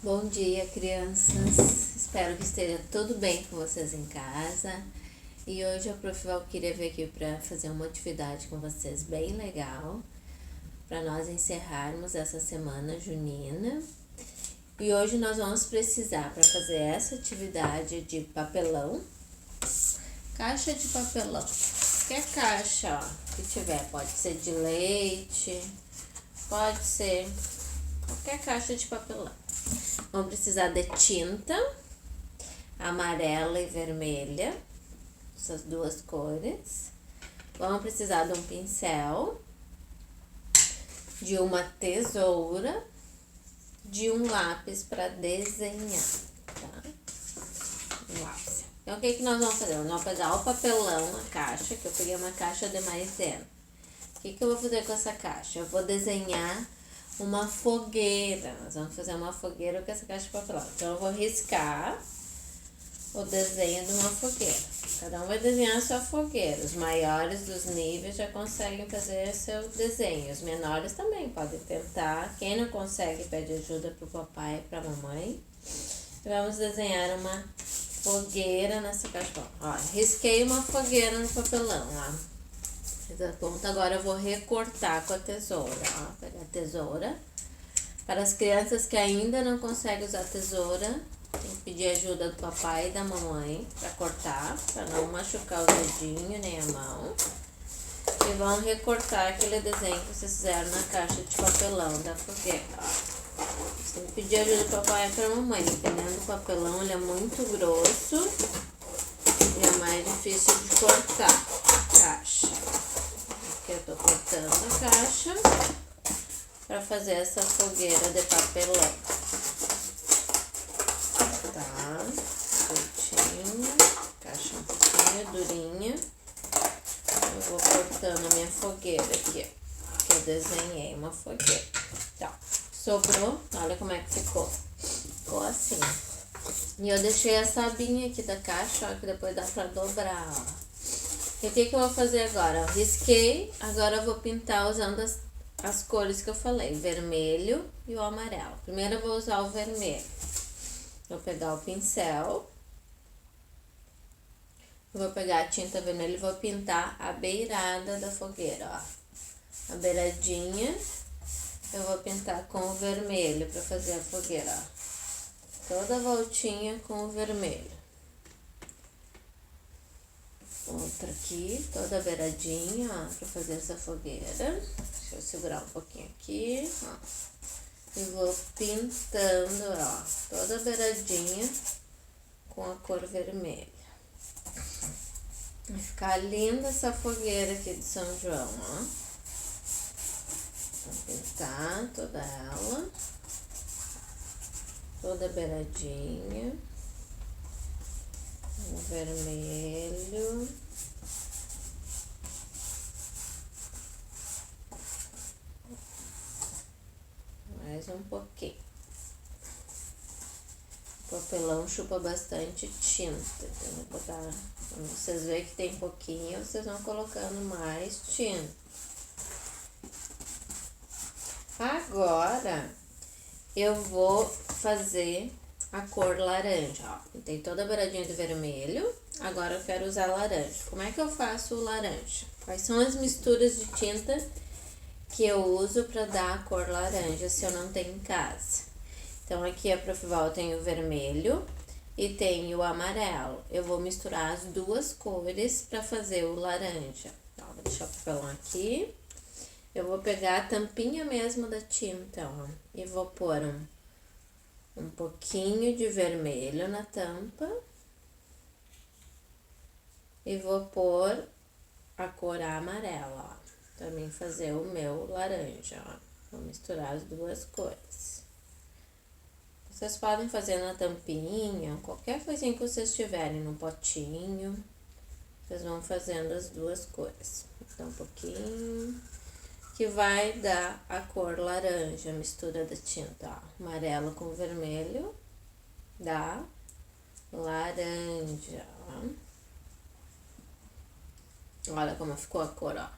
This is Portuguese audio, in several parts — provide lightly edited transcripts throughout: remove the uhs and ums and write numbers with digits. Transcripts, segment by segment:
Bom dia, crianças. Espero que esteja tudo bem com vocês em casa. E hoje a Prof. Val queria vir aqui para fazer uma atividade com vocês bem legal, para nós encerrarmos essa semana junina. E hoje nós vamos precisar, para fazer essa atividade, de papelão, caixa de papelão. Qualquer caixa que tiver, pode ser de leite, pode ser qualquer caixa de papelão. Vamos precisar de tinta amarela e vermelha, essas duas cores. Vamos precisar de um pincel, de uma tesoura, de um lápis para desenhar, tá? Um lápis. Então, o que nós vamos fazer? Nós vamos pegar o papelão, a caixa, que eu peguei uma caixa de maisena. O que eu vou fazer com essa caixa? Eu vou desenhar uma fogueira. Nós vamos fazer uma fogueira com essa caixa de papelão. Então, eu vou riscar o desenho de uma fogueira. Cada um vai desenhar a sua fogueira. Os maiores dos níveis já conseguem fazer seu desenho. Os menores também podem tentar. Quem não consegue, pede ajuda pro papai e pra mamãe. Vamos desenhar uma fogueira nessa caixa de papelão. Ó, risquei uma fogueira no papelão, ó. Fiz a ponta, agora eu vou recortar com a tesoura, ó. Pegar a tesoura. Para as crianças que ainda não conseguem usar a tesoura, tem que pedir ajuda do papai e da mamãe para cortar, para não machucar o dedinho nem a mão. E vão recortar aquele desenho que vocês fizeram na caixa de papelão da fogueira, ó. Você tem que pedir ajuda do papai e para a mamãe. Dependendo do papelão, ele é muito grosso e é mais difícil de cortar a caixa. Aqui eu tô cortando a caixa para fazer essa fogueira de papelão. Tá, curtinho, caixa um pouquinho durinha. Eu vou cortando a minha fogueira aqui, ó, que eu desenhei uma fogueira. Tá, sobrou, olha como é que ficou. Ficou assim. E eu deixei essa abinha aqui da caixa, ó, que depois dá pra dobrar, ó. E o que eu vou fazer agora? Eu risquei, agora eu vou pintar usando as cores que eu falei, vermelho e o amarelo. Primeiro eu vou usar o vermelho. Vou pegar o pincel, vou pegar a tinta vermelha e vou pintar a beirada da fogueira, ó. A beiradinha eu vou pintar com o vermelho para fazer a fogueira, ó. Toda a voltinha com o vermelho. Outra aqui, toda a beiradinha, ó, pra fazer essa fogueira. Deixa eu segurar um pouquinho aqui, ó. E vou pintando, ó, toda a beiradinha com a cor vermelha. Vai ficar linda essa fogueira aqui de São João, ó. Vou pintar toda ela. Toda a beiradinha. O vermelho. Mais um pouquinho. O papelão chupa bastante tinta, então vou botar, quando vocês verem que tem pouquinho, vocês vão colocando mais tinta. Agora eu vou fazer a cor laranja, ó. Pintei toda a beiradinha do vermelho, agora eu quero usar laranja. Como é que eu faço o laranja? Quais são as misturas de tinta que eu uso para dar a cor laranja se eu não tenho em casa? Então aqui a Prof. Val tem o vermelho e tem o amarelo. Eu vou misturar as duas cores para fazer o laranja. Então, vou deixar o papelão aqui. Eu vou pegar a tampinha mesmo da tinta, ó, e vou pôr um pouquinho de vermelho na tampa e vou pôr a cor amarela, ó, também fazer o meu laranja, ó. Vou misturar as duas cores. Vocês podem fazer na tampinha, qualquer coisinha que vocês tiverem no potinho, vocês vão fazendo as duas cores. Então, um pouquinho, que vai dar a cor laranja, a mistura da tinta, ó. Amarelo com vermelho, dá laranja, ó. Olha como ficou a cor, ó,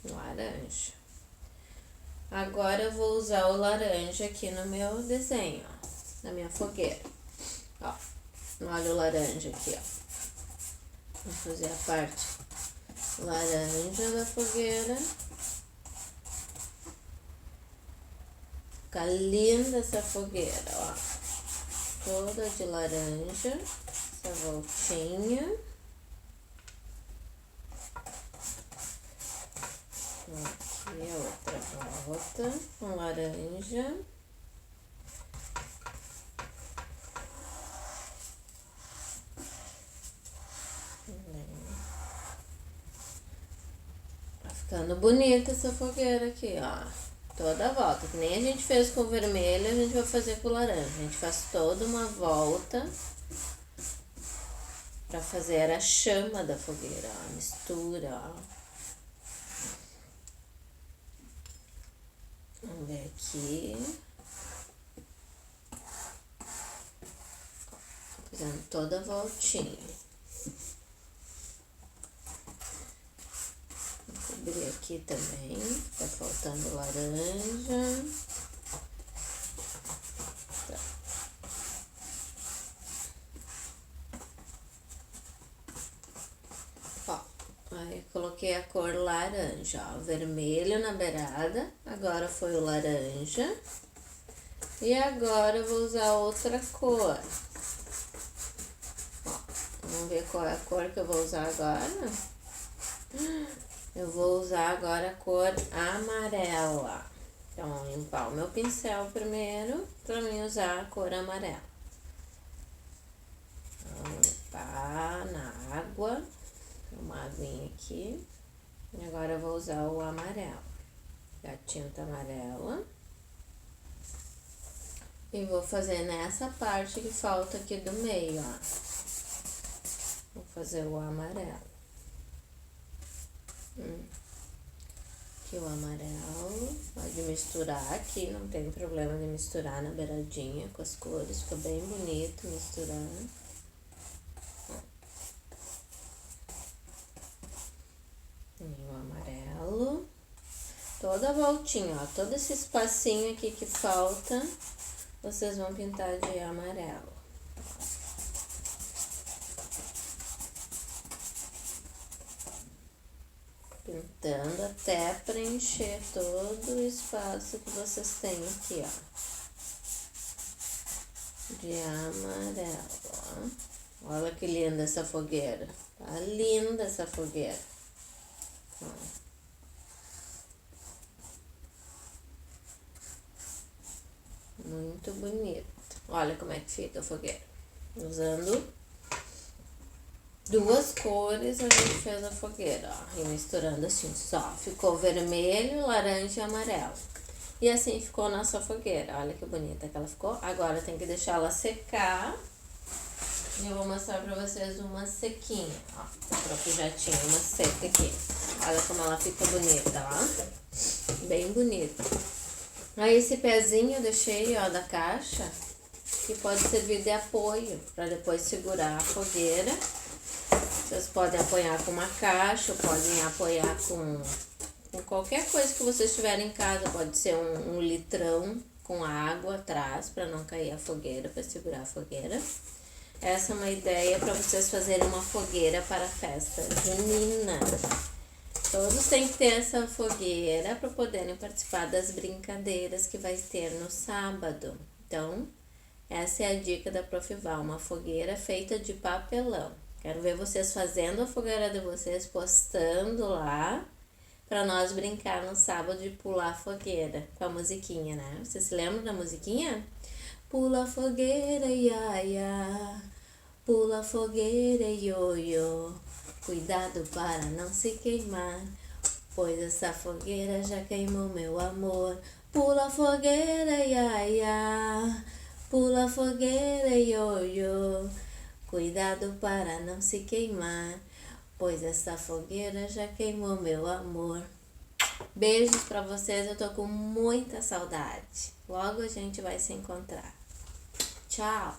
laranja. Agora eu vou usar o laranja aqui no meu desenho, ó. na minha fogueira. Ó, olha o laranja aqui, ó. Vou fazer a parte laranja da fogueira. Fica linda essa fogueira, ó. Toda de laranja, essa voltinha. Aqui a outra volta com laranja. Tá ficando bonita essa fogueira aqui, ó. Toda a volta, que nem a gente fez com o vermelho, a gente vai fazer com o laranja. A gente faz toda uma volta pra fazer a chama da fogueira, ó, a mistura, ó. Vamos ver aqui. Fazendo toda a voltinha. Cobrir aqui também, tá faltando laranja. Tá. Ó, aí coloquei a cor laranja, ó, vermelho na beirada, agora foi o laranja. E agora eu vou usar outra cor. Ó, vamos ver qual é a cor que eu vou usar agora. Eu vou usar agora a cor amarela. Então, vou limpar o meu pincel primeiro, pra mim usar a cor amarela. Vou limpar na água, uma aguinha aqui. E agora eu vou usar o amarelo. A tinta amarela. E vou fazer nessa parte que falta aqui do meio, ó. Vou fazer o amarelo. Aqui o amarelo, pode misturar aqui, não tem problema de misturar na beiradinha com as cores, fica bem bonito misturar. E o amarelo, toda a voltinha, ó, todo esse espacinho aqui que falta, vocês vão pintar de amarelo. Pintando até preencher todo o espaço que vocês têm aqui, ó. De amarelo, ó. Olha que linda essa fogueira. Tá linda essa fogueira. Ó. Muito bonito. Olha como é que fica a fogueira. Usando duas cores a gente fez a fogueira, ó, e misturando assim só. Ficou vermelho, laranja e amarelo. E assim ficou a nossa fogueira. Olha que bonita que ela ficou. Agora tem que deixar ela secar. E eu vou mostrar pra vocês uma sequinha, ó. Eu já tinha uma seca aqui. Olha como ela fica bonita, ó. Bem bonita. Aí esse pezinho eu deixei, ó, da caixa, que pode servir de apoio pra depois segurar a fogueira. Vocês podem apoiar com uma caixa, ou podem apoiar com qualquer coisa que vocês tiverem em casa. Pode ser um litrão com água atrás, para não cair a fogueira, para segurar a fogueira. Essa é uma ideia para vocês fazerem uma fogueira para a festa junina. Todos têm que ter essa fogueira para poderem participar das brincadeiras que vai ter no sábado. Então, essa é a dica da Prof. Val, uma fogueira feita de papelão. Quero ver vocês fazendo a fogueira de vocês, postando lá, para nós brincar no sábado de pular fogueira, com a musiquinha, né? Vocês se lembram da musiquinha? Pula fogueira, ia, ia, pula fogueira, ioiô, cuidado para não se queimar, pois essa fogueira já queimou meu amor. Pula fogueira, ia, ia, pula fogueira, ioiô, cuidado para não se queimar, pois essa fogueira já queimou meu amor. Beijos pra vocês, eu tô com muita saudade. Logo a gente vai se encontrar. Tchau!